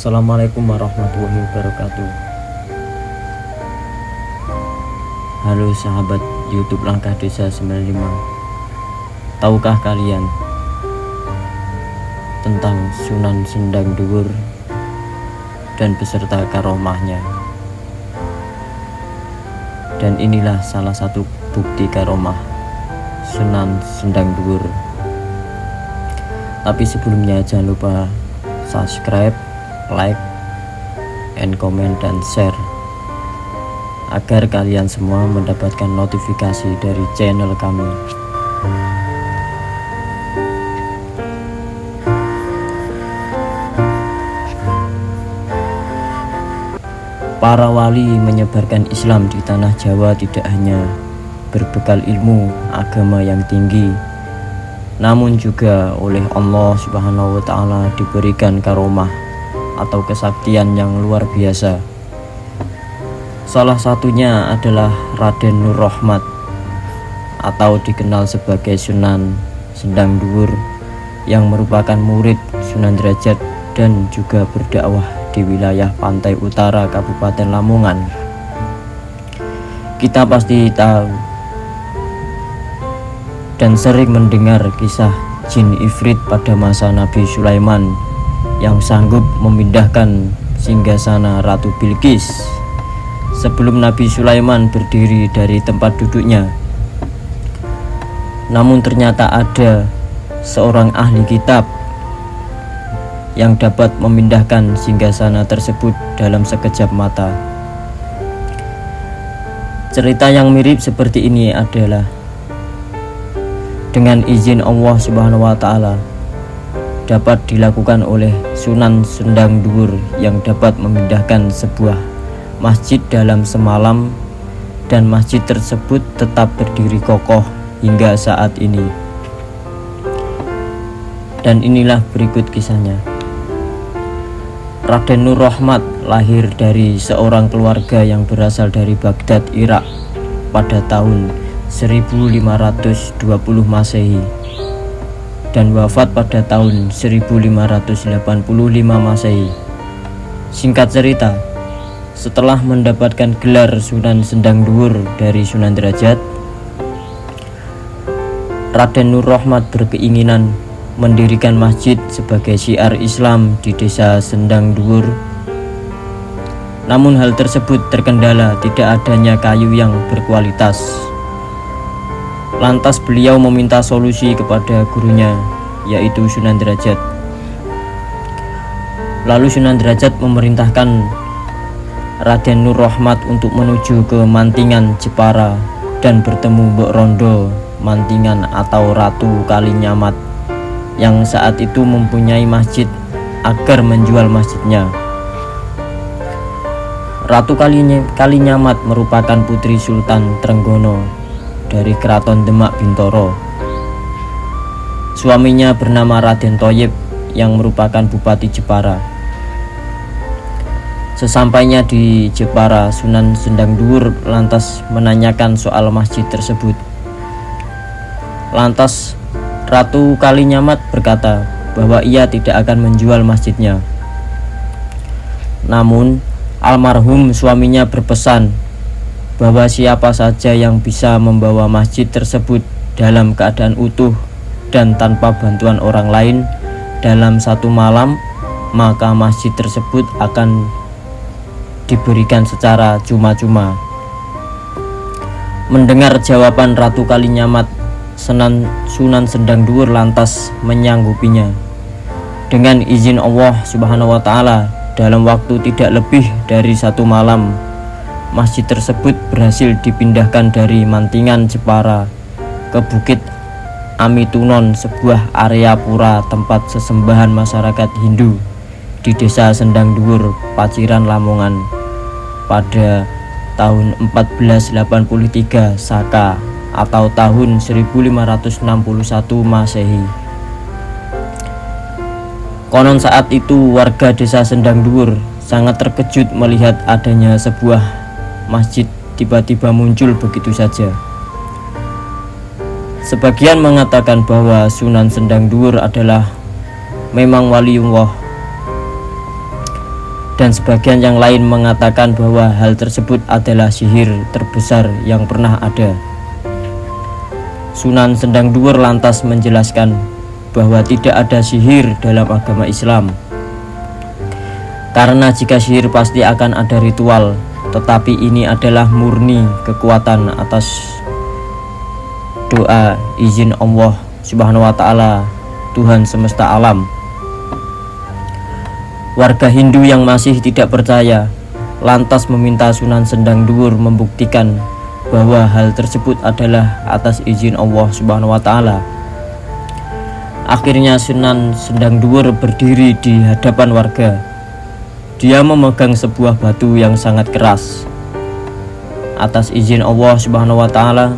Assalamualaikum warahmatullahi wabarakatuh. Halo sahabat YouTube Langkah Desa 95. Tahukah kalian tentang Sunan Sendang Duwur dan beserta karomahnya? Dan inilah salah satu bukti karomah Sunan Sendang Duwur. Tapi sebelumnya jangan lupa subscribe, like, and comment, dan share agar kalian semua mendapatkan notifikasi dari channel kami. Para wali menyebarkan Islam di tanah Jawa tidak hanya berbekal ilmu agama yang tinggi, namun juga oleh Allah Subhanahu wa Ta'ala diberikan karomah atau kesaktian yang luar biasa. Salah satunya adalah Raden Nur Rahmat atau dikenal sebagai Sunan Sendang Duwur, yang merupakan murid Sunan Derajat dan juga berdakwah di wilayah pantai utara Kabupaten Lamongan. Kita pasti tahu dan sering mendengar kisah jin ifrit pada masa Nabi Sulaiman yang sanggup memindahkan singgasana Ratu Bilqis sebelum Nabi Sulaiman berdiri dari tempat duduknya. Namun ternyata ada seorang ahli kitab yang dapat memindahkan singgasana tersebut dalam sekejap mata. Cerita yang mirip seperti ini adalah dengan izin Allah Subhanahu wa Ta'ala dapat dilakukan oleh Sunan Sendang Duwur, yang dapat memindahkan sebuah masjid dalam semalam, dan masjid tersebut tetap berdiri kokoh hingga saat ini. Dan inilah berikut kisahnya. Raden Nur Rahmat lahir dari seorang keluarga yang berasal dari Baghdad, Irak pada tahun 1520 Masehi dan wafat pada tahun 1585 Masehi. Singkat cerita, setelah mendapatkan gelar Sunan Sendang Duwur dari Sunan Derajat, Raden Nur Rahmat berkeinginan mendirikan masjid sebagai syiar Islam di desa Sendang Duwur. Namun hal tersebut terkendala tidak adanya kayu yang berkualitas. Lantas beliau meminta solusi kepada gurunya, yaitu Sunan Derajat. Lalu Sunan Derajat memerintahkan Raden Nur Rahmat untuk menuju ke Mantingan, Jepara, dan bertemu Mbok Rondo Mantingan atau Ratu Kalinyamat yang saat itu mempunyai masjid, agar menjual masjidnya. Ratu Kalinyamat merupakan putri Sultan Trenggono dari Keraton Demak Bintoro. Suaminya bernama Raden Thoyib yang merupakan Bupati Jepara. Sesampainya di Jepara, Sunan Sendang Duwur lantas menanyakan soal masjid tersebut. Lantas Ratu Kalinyamat berkata bahwa ia tidak akan menjual masjidnya. Namun almarhum suaminya berpesan bahwa siapa saja yang bisa membawa masjid tersebut dalam keadaan utuh dan tanpa bantuan orang lain dalam satu malam, maka masjid tersebut akan diberikan secara cuma-cuma. Mendengar jawaban Ratu Kalinyamat, Sunan Sendang Duwur lantas menyanggupinya. Dengan izin Allah Subhanahu wa Ta'ala, dalam waktu tidak lebih dari satu malam, masjid tersebut berhasil dipindahkan dari Mantingan, Jepara, ke Bukit Amitunon, sebuah area pura tempat sesembahan masyarakat Hindu di desa Sendang Duwur, Paciran, Lamongan, pada tahun 1483 Saka atau tahun 1561 Masehi. Konon saat itu warga desa Sendang Duwur sangat terkejut melihat adanya sebuah masjid tiba-tiba muncul begitu saja. Sebagian mengatakan bahwa Sunan Sendang Duwur adalah memang waliullah. dan sebagian yang lain mengatakan bahwa hal tersebut adalah sihir terbesar yang pernah ada. Sunan Sendang Duur lantas menjelaskan bahwa tidak ada sihir dalam agama Islam, karena jika sihir pasti akan ada ritual, tetapi ini adalah murni kekuatan atas doa izin Allah Subhanahu wa Ta'ala, Tuhan semesta alam. Warga Hindu yang masih tidak percaya lantas meminta Sunan Sendang Duur membuktikan bahwa hal tersebut adalah atas izin Allah Subhanahu wa Ta'ala. Akhirnya Sunan Sendang Duur berdiri di hadapan warga. Dia memegang sebuah batu yang sangat keras. Atas izin Allah Subhanahu wa Ta'ala,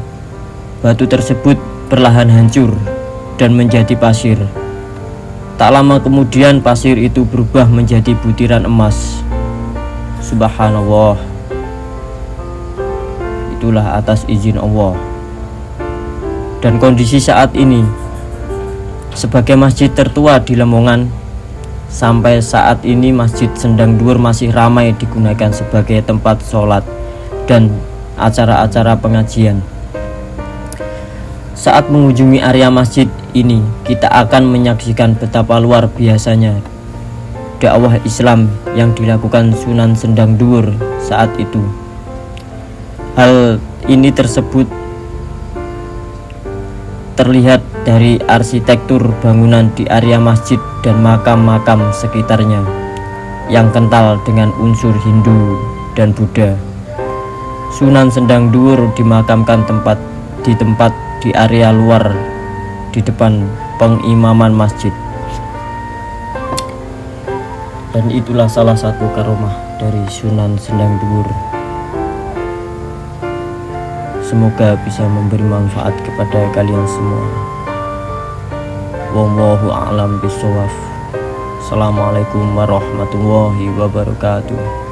batu tersebut perlahan hancur dan menjadi pasir. Tak lama kemudian pasir itu berubah menjadi butiran emas. Subhanallah. Itulah atas izin Allah. Dan kondisi saat ini, sebagai masjid tertua di Lamongan, sampai saat ini Masjid Sendang Duur masih ramai digunakan sebagai tempat sholat dan acara-acara pengajian. Saat mengunjungi area masjid ini, kita akan menyaksikan betapa luar biasanya dakwah Islam yang dilakukan Sunan Sendang Duur saat itu. Hal ini tersebut terlihat dari arsitektur bangunan di area masjid dan makam-makam sekitarnya yang kental dengan unsur Hindu dan Buddha. Sunan Sendang Duur dimakamkan di area luar di depan pengimaman masjid. Dan itulah salah satu karomah dari Sunan Sendang Duur. Semoga bisa memberi manfaat kepada kalian semua. Wallahu a'lam bishawab. Assalamualaikum warahmatullahi wabarakatuh.